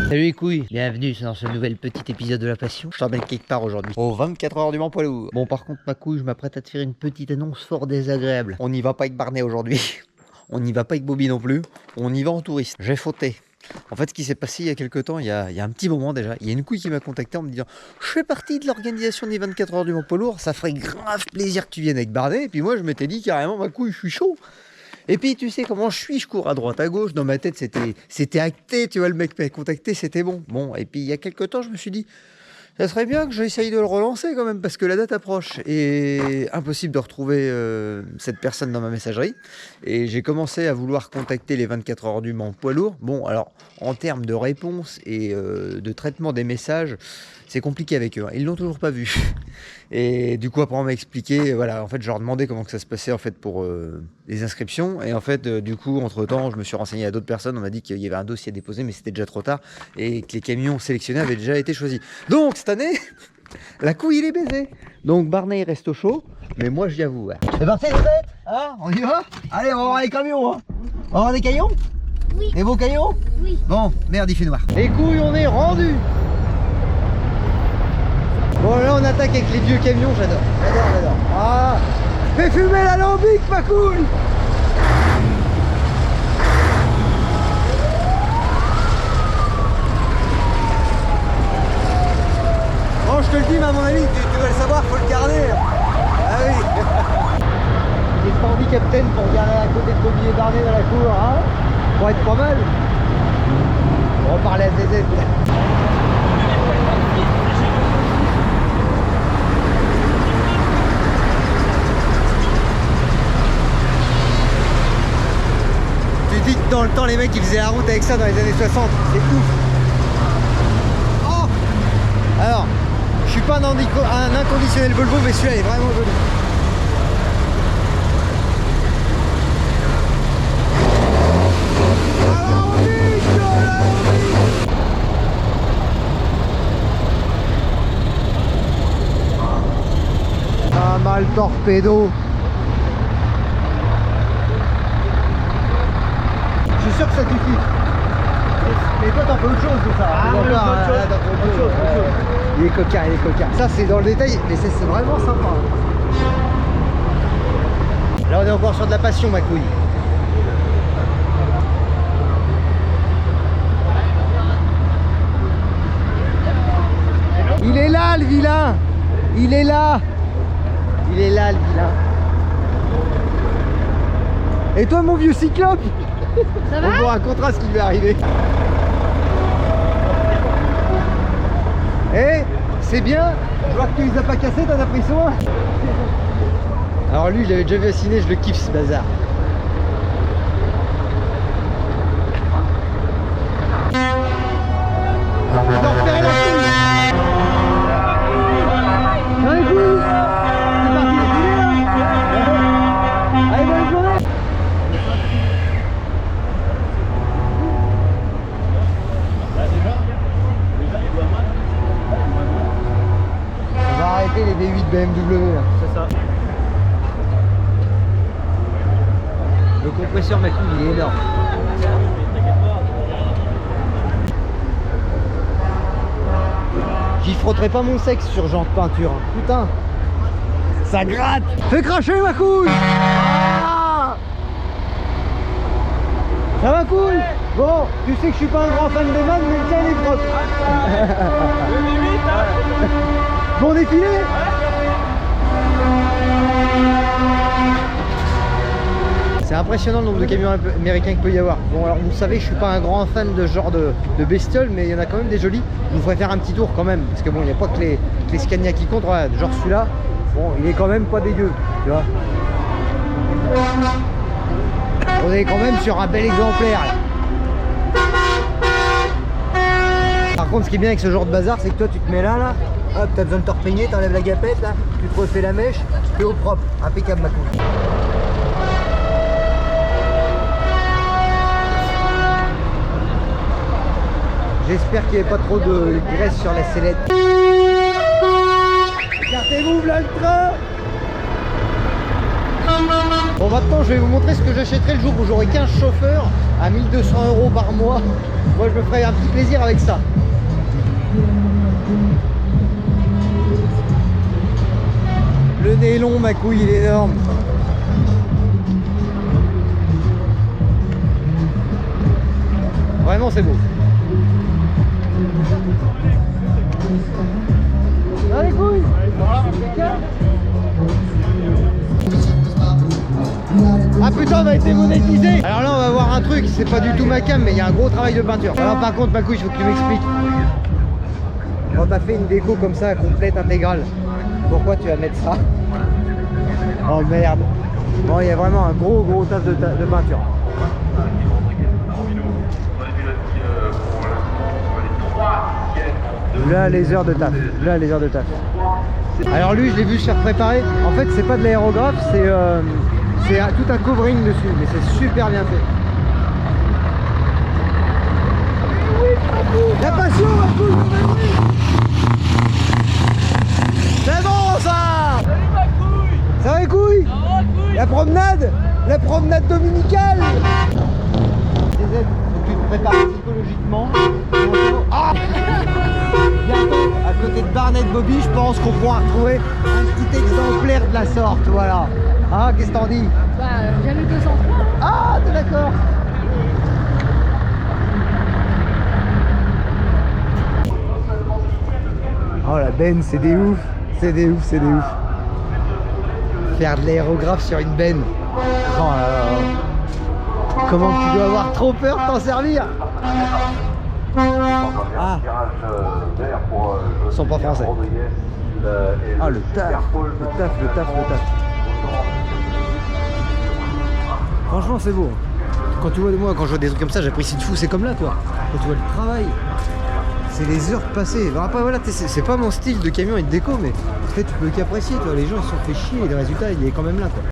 Salut les couilles, bienvenue dans ce nouvel petit épisode de La Passion. Je t'emmène quelque part aujourd'hui, aux 24 heures du Mans poids lourd. Bon, par contre, ma couille, je m'apprête à te faire une petite annonce fort désagréable. On n'y va pas avec Barnet aujourd'hui. On n'y va pas avec Bobby non plus. On y va en touriste. J'ai fauté. En fait, ce qui s'est passé il y a quelques temps, il y a un petit moment déjà, il y a une couille qui m'a contacté en me disant « Je fais partie de l'organisation des 24 heures du Mans poids lourd, ça ferait grave plaisir que tu viennes avec Barnet. » Et puis moi, je m'étais dit carrément, ma couille, je suis chaud. Et puis tu sais comment je suis, je cours à droite à gauche, dans ma tête c'était acté, tu vois, le mec m'a contacté, c'était bon. Bon, et puis il y a quelques temps, je me suis dit, ça serait bien que j'essaye de le relancer quand même, parce que la date approche. Et impossible de retrouver cette personne dans ma messagerie. Et j'ai commencé à vouloir contacter les 24 heures du Mans poids lourd. Bon, alors, en termes de réponse et de traitement des messages, c'est compliqué avec eux, hein. Ils l'ont toujours pas vu. Et du coup, après, on m'a expliqué, voilà, en fait, je leur demandais comment que ça se passait, en fait, pour les inscriptions. Et en fait, du coup, entre-temps, je me suis renseigné à d'autres personnes. On m'a dit qu'il y avait un dossier à déposer, mais c'était déjà trop tard. Et que les camions sélectionnés avaient déjà été choisis. Donc, cette année, la couille, il est baisé. Donc, Barnet, il reste au chaud. Mais moi, j'y avoue. Ouais. C'est parti, les bêtes, hein? On y va? Allez, on va voir les camions, hein. On va voir des camions? Oui. Et vos camions? Oui. Bon, merde, il fait noir. Les couilles, on est rendus. Bon, là, on attaque avec les vieux camions, j'adore. Ah, fais fumer l'alambic, ma couille. Bon, je te le dis, mais à mon avis, tu dois le savoir, faut le garder. Ah oui. J'ai standy captain pour garder à côté de Bobby et Barnet dans la cour, hein. Pour être pas mal. On va parler à ZZ. Tu dis que dans le temps, les mecs, ils faisaient la route avec ça dans les années 60. C'est ouf. Oh! Alors, je suis pas un inconditionnel Volvo, mais celui-là est vraiment joli. Ah, mal torpedo. Je suis sûr que ça suffit. Mais toi t'en fais autre chose de ça. Ah, ouais, autre chose. Il est coquin, Ça c'est dans le détail, mais c'est vraiment sympa. Là on est encore sur de la passion, ma couille. Il est là le vilain. Le vilain. Et toi mon vieux cyclope? Ça va? On vous racontera ce qui lui est arrivé. Eh, c'est bien. Je vois que tu les as pas cassés, t'en as pris soin. Alors lui, je l'avais déjà vu à ciné, je le kiffe ce bazar. Non, repérez la couille. Non, les couilles. C'est parti les filets là. Allez, bonne journée. On va arrêter les V8 BMW là. C'est ça. Le compresseur, ma couille, il est énorme. J'y frotterai pas mon sexe sur genre de peinture, hein. Putain. Ça gratte. Fais cracher ma couille. Ah, ça va couille? Bon, tu sais que je suis pas un grand fan de man, mais tiens les frottes. Bon défilé. C'est impressionnant le nombre de camions américains qu'il peut y avoir. Bon alors vous savez, je suis pas un grand fan de ce genre de bestioles, mais il y en a quand même des jolies. Je vous ferai faire un petit tour quand même, parce que bon, il n'y a pas que les Scania qui comptent. Voilà, genre celui-là, bon, il est quand même pas dégueu, tu vois. On est quand même sur un bel exemplaire là. Par contre, ce qui est bien avec ce genre de bazar, c'est que toi tu te mets là, hop, t'as besoin de te repeigner, t'enlèves la gapette là, tu te refais la mèche, t'es au propre, impeccable ma couille. J'espère qu'il n'y avait pas trop de graisse sur la sellette. Écartez-vous, là le train. Bon, maintenant je vais vous montrer ce que j'achèterai le jour où j'aurai 15 chauffeurs à 1 200 € par mois. Moi je me ferai un petit plaisir avec ça. Le nez est long, ma couille, il est énorme. Vraiment c'est beau. Ah les couilles. Ah putain, on a été monétisé. Alors là on va voir un truc, c'est pas du tout ma cam mais il y a un gros travail de peinture. Alors par contre ma couille, il faut que tu m'expliques. Quand t'as fait une déco comme ça, complète, intégrale, pourquoi tu vas mettre ça? Oh merde. Bon, il y a vraiment un gros taf de peinture. Là les heures de taf, Alors lui je l'ai vu se faire préparer. En fait c'est pas de l'aérographe, c'est tout un covering dessus, mais c'est super bien fait. La passion, ma couille. C'est bon ça. Salut ma couille. Ça va les couilles? Ça va couille. La promenade dominicale. Faut que tu te prépares psychologiquement. Ah, bientôt, à côté de Barnett Bobby, je pense qu'on pourra retrouver un petit exemplaire de la sorte, voilà. Ah, qu'est-ce que t'en dis? Bah, jamais 203. Ah, t'es d'accord? Oh la benne, c'est des ouf. Faire de l'aérographe sur une benne. Oh là là. Comment tu dois avoir trop peur de t'en servir? Ah, ils sont pas français. Ah le taf. Franchement c'est beau. Quand tu vois moi, quand je vois des trucs comme ça, j'apprécie de fou. C'est comme là toi. Quand tu vois le travail, c'est les heures passées. Alors après voilà, c'est pas mon style de camion et de déco, mais en fait tu peux qu'apprécier toi. Les gens ils se sont fait chier et le résultat il est quand même là quoi.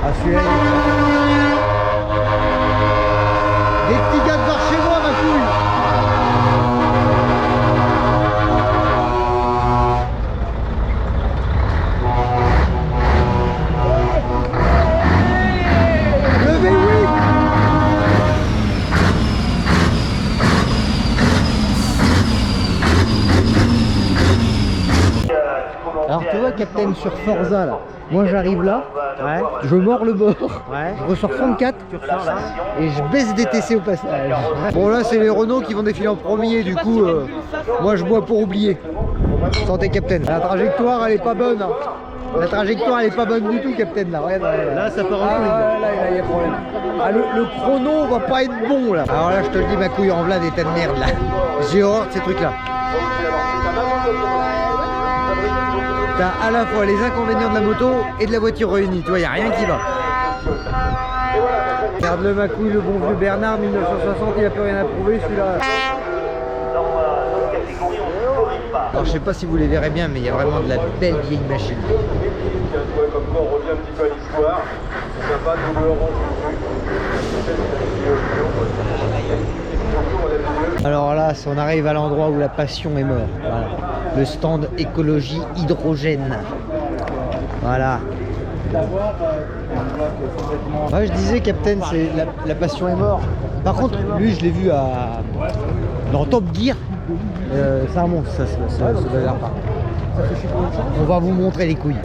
Ah celui-là des petits gars de par chez moi ma couille. Levez oui. Alors tu vois Captain sur Forza là, moi j'arrive là, ouais. Je mords le bord, ouais. Je ressors 34 et je baisse des TC au passage. Bon là c'est les Renault qui vont défiler en premier, du coup moi je bois pour oublier. Santé Captain. La trajectoire elle est pas bonne. Hein. La trajectoire elle est pas bonne du tout Captain là. Regarde, là ça part en couille. Là il y a problème. Ah, le chrono va pas être bon là. Alors là je te le dis ma couille en vlad état de merde là. J'ai horreur de ces trucs là. T'as à la fois les inconvénients de la moto et de la voiture réunis, tu vois, y a rien qui va. Regarde le Macouille, le bon vieux Bernard, 1960, il a plus rien à prouver celui-là. Alors je sais pas si vous les verrez bien, mais il y a vraiment de la belle vieille machine. Comme quoi on revient un petit peu à l'histoire, on n'a pas de douleur en Alors là, on arrive à l'endroit où la passion est morte. Voilà. Le stand écologie hydrogène. Voilà. Ouais, je disais Captain, c'est la passion est morte. Par contre, lui, je l'ai vu dans Top Gear. C'est un monstre, ça doit l'air pas. On va vous montrer les couilles.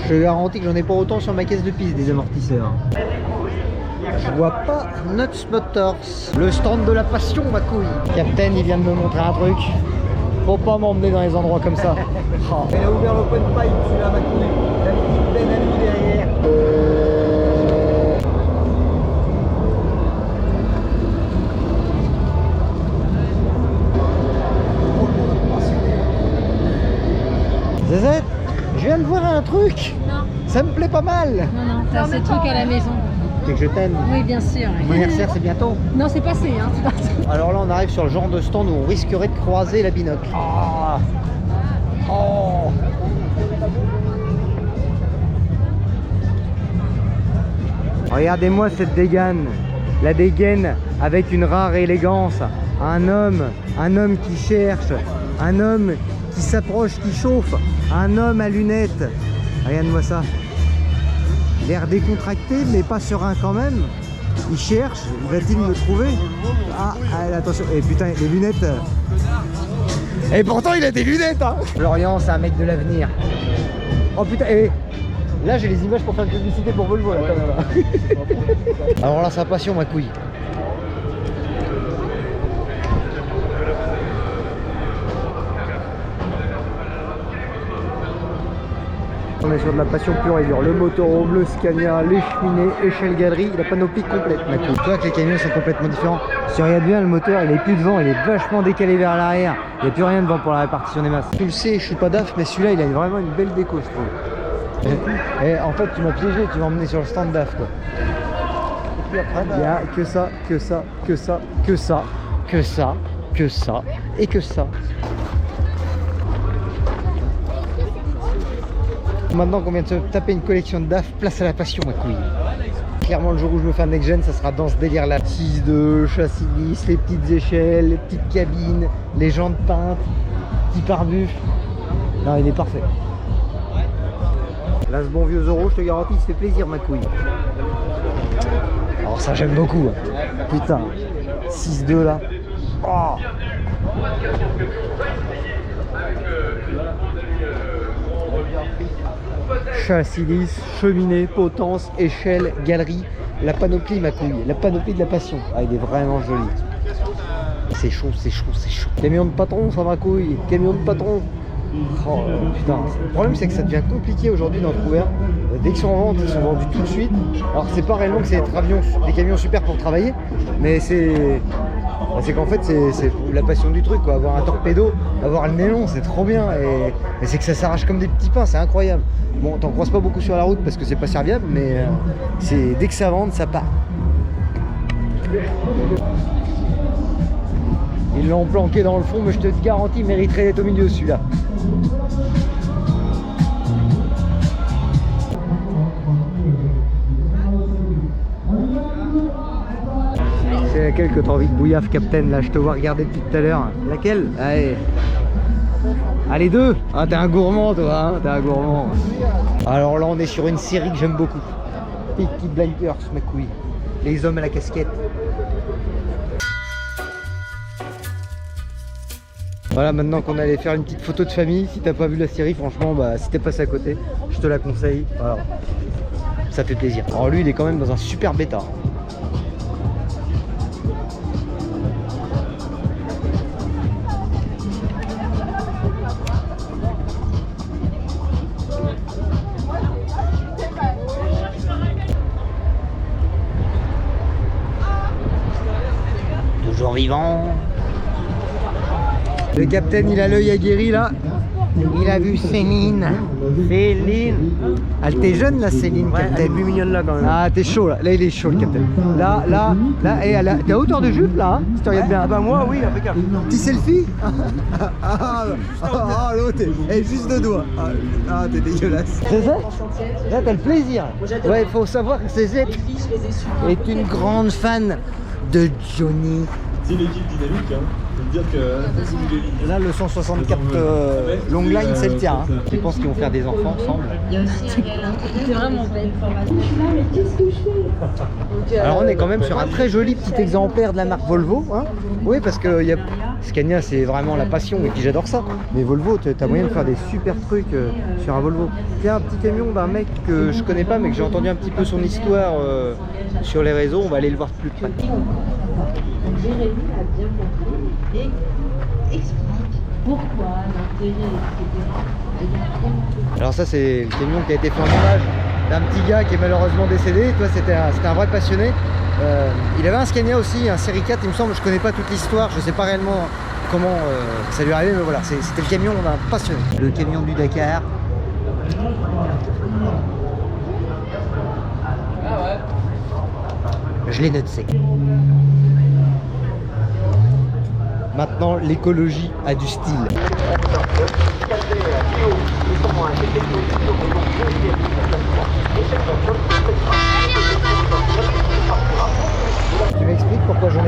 Je te garantis que j'en ai pas autant sur ma caisse de piste des amortisseurs. Je vois pas Nuts Motors. Le stand de la passion, ma couille. Captain, il vient de me montrer un truc. Faut pas m'emmener dans les endroits comme ça. Oh. Il a ouvert l'open pipe, celui-là, ma couille. La petite benne à nous derrière. Zazette, je viens de voir un truc. Non. Ça me plaît pas mal. Non, t'as ce truc à la maison. C'est que je t'aime. Oui, bien sûr. Mon anniversaire, c'est bientôt. Non, c'est passé, hein. Alors là, on arrive sur le genre de stand où on risquerait de croiser la binocle. Ah. Oh. Regardez-moi cette dégaine. La dégaine avec une rare élégance. Un homme qui cherche, un homme qui s'approche, qui chauffe, un homme à lunettes. Regarde-moi ça. L'air décontracté, mais pas serein quand même. Il cherche, va-t-il me trouver? Ah, attention, et putain, les lunettes. Et pourtant, il a des lunettes, hein. Florian, c'est un mec de l'avenir. Oh putain, et là, j'ai les images pour faire une publicité pour Volvo, là, quand même, là. Alors là, sa passion, ma couille. On est sur de la passion pure et dure. Le moteur bleu, Scania, les cheminées, échelle galerie, la panoplie complète. Tu vois que les camions sont complètement différents. Si on regarde bien, le moteur, il est plus devant, il est vachement décalé vers l'arrière. Il n'y a plus rien devant pour la répartition des masses. Tu le sais, je suis pas DAF, mais celui-là, il a vraiment une belle déco, je trouve. Et en fait, tu m'as piégé, tu m'as emmené sur le stand DAF, quoi. Et puis après, il n'y a que ça, que ça, que ça, que ça, que ça, que ça, et que ça. Maintenant qu'on vient de se taper une collection de DAF, place à la passion, ma couille. Clairement, le jour où je me fais un next-gen, ça sera dans ce délire-là. 6.2, châssis lisse, les petites échelles, les petites cabines, les jantes peintes, petit pare-buff. Non, il est parfait. Là, ce bon vieux Zoro, je te garantis, il se fait plaisir, ma couille. Alors ça, j'aime beaucoup. Putain, 6.2 là. Oh. Châssis lisse, cheminée, potence, échelle, galerie, la panoplie, ma couille, la panoplie de la passion. Ah, il est vraiment joli. C'est chaud, c'est chaud, c'est chaud. Camion de patron, ça ma couille, camion de patron. Oh putain, le problème c'est que ça devient compliqué aujourd'hui d'en trouver un. Dès qu'ils sont en vente, ils sont vendus tout de suite. Alors c'est pas réellement que c'est des camions super pour travailler, mais c'est qu'en fait c'est la passion du truc, quoi. Avoir un torpedo, avoir le nylon, c'est trop bien, et c'est que ça s'arrache comme des petits pains, c'est incroyable. Bon, t'en croises pas beaucoup sur la route parce que c'est pas serviable, mais dès que ça vende, ça part. Ils l'ont planqué dans le fond, mais je te garantis, il mériterait d'être au milieu celui-là. C'est laquelle que t'as envie de bouillaf, Captain? Là, je te vois regarder depuis tout à l'heure. Laquelle? Allez. Allez, deux. Ah, t'es un gourmand, toi, hein, t'es un gourmand. Alors là, on est sur une série que j'aime beaucoup. Peaky Blinders, ma couille. Les hommes à la casquette. Voilà, maintenant qu'on allait faire une petite photo de famille, si t'as pas vu la série, franchement, bah, si t'es passé à côté, je te la conseille. Voilà. Ça fait plaisir. Alors lui, il est quand même dans un super bêta. Toujours vivant. Le capitaine, il a l'œil aguerri là. Il a vu Céline. Céline. Elle t'es jeune là, Céline, ouais, capitaine. Elle est plus mignonne là quand même. Ah, t'es chaud là. Là, il est chaud le capitaine. Là, et t'es à hauteur de jupe là, hein, si tu regardes bien. Ah bah moi, oui, impeccable. Petit selfie. L'autre, elle est juste de doigts. Ah, t'es dégueulasse. Zézette, là, t'as le plaisir. Ouais, il faut savoir que Zézette est une grande fan de Johnny. C'est une équipe dynamique, hein. Je veux dire que là, le 164 long line, c'est le tien. Hein. Je pense qu'ils vont faire des enfants ensemble. C'est vraiment belle. Alors, on est quand même sur un très joli petit exemplaire de la marque Volvo. Hein. Oui, parce que Scania, c'est vraiment la passion et puis j'adore ça. Mais Volvo, t'as moyen de faire des super trucs sur un Volvo. Tiens, un petit camion d'un mec que je connais pas, mais que j'ai entendu un petit peu son histoire sur les réseaux. On va aller le voir plus près. Jérémy a bien compris et explique pourquoi l'intérêt, etc. Alors ça, c'est le camion qui a été fait en hommage d'un petit gars qui est malheureusement décédé. Toi, c'était un vrai passionné. Il avait un Scania aussi, un série 4, il me semble. Je connais pas toute l'histoire, je sais pas réellement comment ça lui est arrivé, mais voilà, c'était le camion d'un passionné. Le camion du Dakar. Je l'ai noté. Maintenant, l'écologie a du style.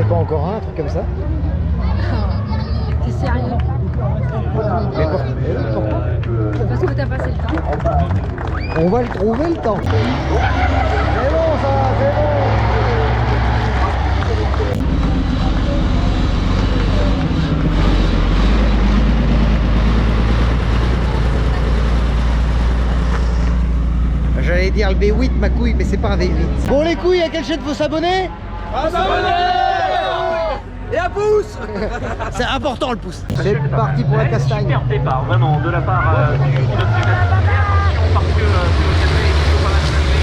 pas encore un truc comme ça? T'es sérieux? Mais pourquoi? Parce que t'as passé le temps. On va le trouver le temps. C'est bon ça, c'est bon. J'allais dire le B8 ma couille, mais c'est pas un V8. Bon les couilles, à quelle chaîne faut s'abonner? À s'abonner et un pouce. C'est important le pouce. C'est parti pour la castagne. Super départ, vraiment, de la part du pilote du parce que c'est plutôt pas mal placé.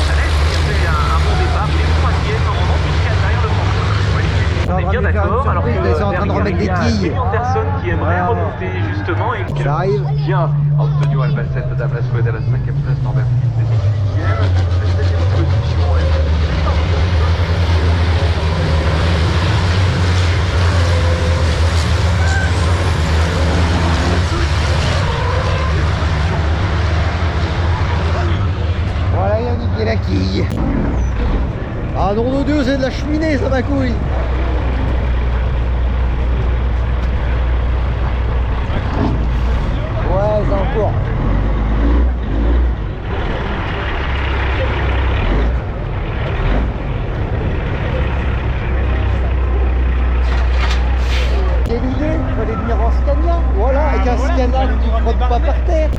Ça laisse, il a fait un bon départ, il est troisième normalement jusqu'à derrière le fond. On est bien d'accord, alors que ils sont en train de remettre des quilles. Il y a personne qui aimerait remonter justement et que Ça arrive. bien Antonio Albacete da Blasco de la 5e place, Norbert Philippe est 6e. La 7e position est Voilà, il a niqué la quille. Ah nom de Dieu, c'est de la cheminée ça ma couille. Ouais, c'est en cours. Quelle idée, il fallait venir en Scania. Voilà, avec un Scania que tu ne frottes pas par terre.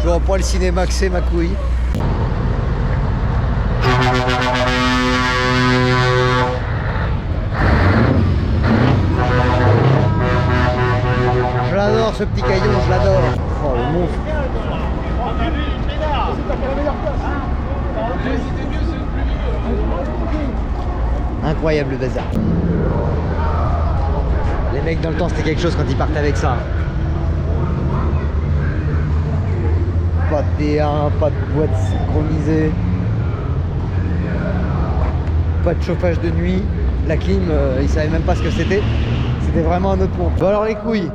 Je vois pas le cinéma que c'est ma couille. Je l'adore ce petit caillon, je l'adore. Oh le monstre. Incroyable le bazar. Les mecs dans le temps c'était quelque chose quand ils partent avec ça. Pas de T1, pas de boîte synchronisée, pas de chauffage de nuit, la clim, ils savaient même pas ce que c'était vraiment un autre monde. Bon alors les couilles,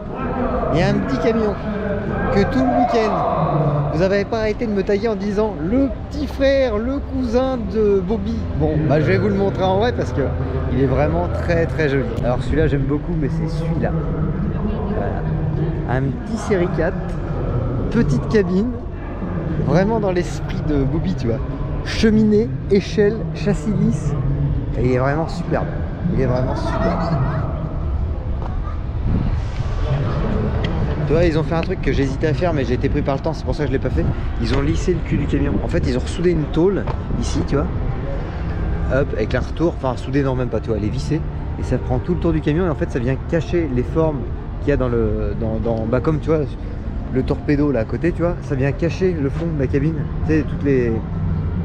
il y a un petit camion que tout le week-end vous avez pas arrêté de me taguer en disant le petit frère, le cousin de Bobby. Bon bah je vais vous le montrer en vrai parce que il est vraiment très très joli. Alors celui-là j'aime beaucoup, mais c'est celui-là. Voilà. Un petit série 4, petite cabine. Vraiment dans l'esprit de Bobby, tu vois. Cheminée, échelle, châssis lisse. Et il est vraiment superbe. Il est vraiment superbe. Tu vois, ils ont fait un truc que j'hésitais à faire, mais j'ai été pris par le temps, c'est pour ça que je l'ai pas fait. Ils ont lissé le cul du camion. En fait, ils ont ressoudé une tôle, ici, tu vois. Hop, avec un retour. Enfin, soudé, non, même pas, tu vois, elle est vissée. Et ça prend tout le tour du camion. Et en fait, ça vient cacher les formes qu'il y a dans le... bah, comme, tu vois... Le torpedo là à côté, tu vois, ça vient cacher le fond de la cabine, tu sais, toute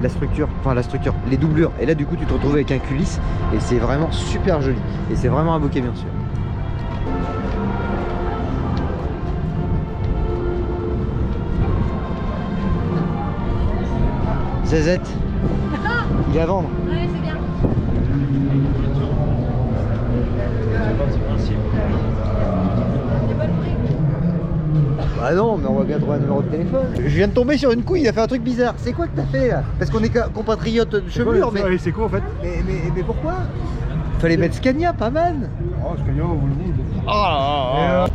la structure, les doublures. Et là du coup tu te retrouves avec un culisse et c'est vraiment super joli. Et c'est vraiment un beau camion sûr. Zazette, il est à vendre. Ouais, c'est bien. Bah non, mais on va bien trouver un numéro de téléphone. Je viens de tomber sur une couille, il a fait un truc bizarre. C'est quoi que t'as fait là? Parce qu'on est compatriotes de chevelure, mais... C'est quoi en fait? Mais pourquoi? Fallait mettre Scania, pas mal. Oh, Scania, vous le dites. Alors,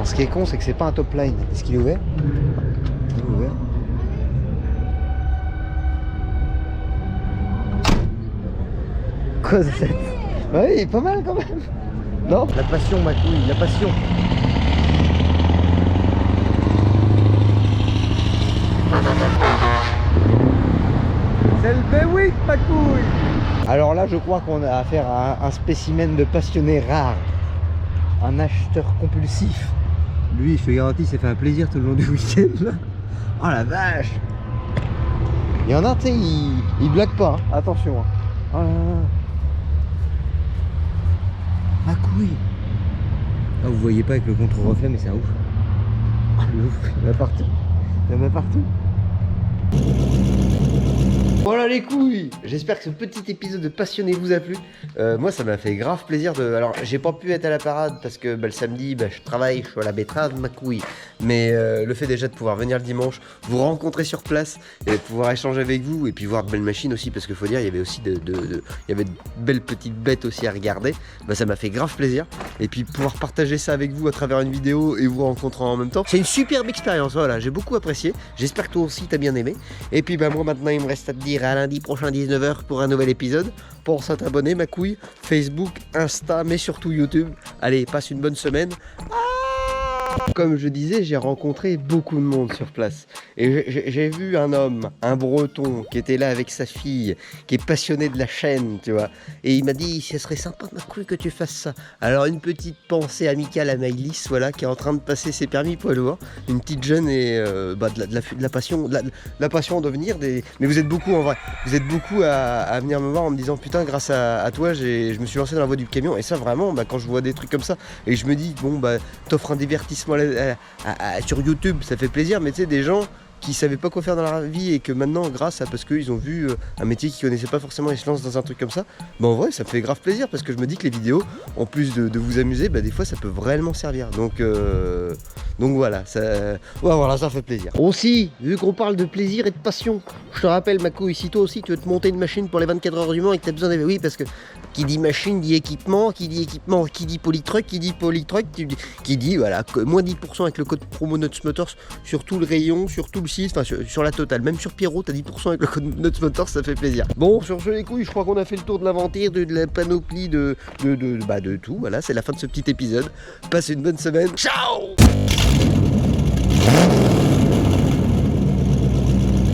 ce qui est con, c'est que c'est pas un top line. Est-ce qu'il est ouvert? Il est ouvert. Quoi c'est? Ouais, il est pas mal quand même. Non? La passion, ma couille, la passion. C'est le B8 ma couille. Alors là je crois qu'on a affaire à un spécimen de passionné rare. Un acheteur compulsif. Lui je te garantis s'est fait un plaisir tout le long du week-end là. Oh la vache. Il y en a tu sais il blague pas hein. Attention hein. Oh là là. Ma couille. Ah vous voyez pas avec le contre-reflet mais c'est un ouf. Il y en a partout. Il y en a partout. Voilà les couilles. J'espère que ce petit épisode de Passionné vous a plu. Moi ça m'a fait grave plaisir de... Alors j'ai pas pu être à la parade parce que le samedi je travaille, je suis à la betterave, ma couille. Mais le fait déjà de pouvoir venir le dimanche, vous rencontrer sur place et de pouvoir échanger avec vous et puis voir de belles machines aussi, parce qu'il faut dire il y avait aussi il y avait de belles petites bêtes aussi à regarder. Bah ça m'a fait grave plaisir. Et puis pouvoir partager ça avec vous à travers une vidéo et vous rencontrer en même temps, c'est une superbe expérience. Voilà, j'ai beaucoup apprécié. J'espère que toi aussi t'as bien aimé. Et puis bah moi maintenant il me reste à te dire à lundi prochain 19h pour un nouvel épisode. Pense à t'abonner ma couille, Facebook, Insta, mais surtout YouTube. Allez, passe une bonne semaine. Comme je disais, j'ai rencontré beaucoup de monde sur place. Et j'ai vu un homme, un breton, qui était là avec sa fille, qui est passionné de la chaîne, tu vois. Et il m'a dit, ce serait sympa, ma couille, que tu fasses ça. Alors, une petite pensée amicale à Maïlis, voilà, qui est en train de passer ses permis poids lourd. Une petite jeune et de la passion, la passion de venir. Mais vous êtes beaucoup, en vrai. Vous êtes beaucoup à venir me voir en me disant, putain, grâce à toi, je me suis lancé dans la voie du camion. Et ça, vraiment, quand je vois des trucs comme ça, et je me dis, bon, t'offres un divertissement sur YouTube, ça fait plaisir, mais tu sais, des gens qui savaient pas quoi faire dans leur vie et que maintenant, grâce à, parce qu'ils ont vu un métier qu'ils connaissaient pas forcément, ils se lancent dans un truc comme ça, en vrai ça me fait grave plaisir, parce que je me dis que les vidéos, en plus de vous amuser, des fois ça peut réellement servir, donc voilà, ça fait plaisir. Aussi, vu qu'on parle de plaisir et de passion, je te rappelle ma couille, si toi aussi tu veux te monter une machine pour les 24 heures du Mans et que tu as besoin de... Oui, parce que qui dit machine dit équipement, qui dit polytruck, qui dit voilà, moins 10% avec le code promo Nuts Motors sur tout le rayon, sur tout le site, enfin sur la totale, même sur Pierrot t'as 10% avec le code Nuts Motors, ça fait plaisir. Bon, sur ce les couilles, je crois qu'on a fait le tour de l'inventaire, de la panoplie de tout, voilà, c'est la fin de ce petit épisode. Passez une bonne semaine, ciao.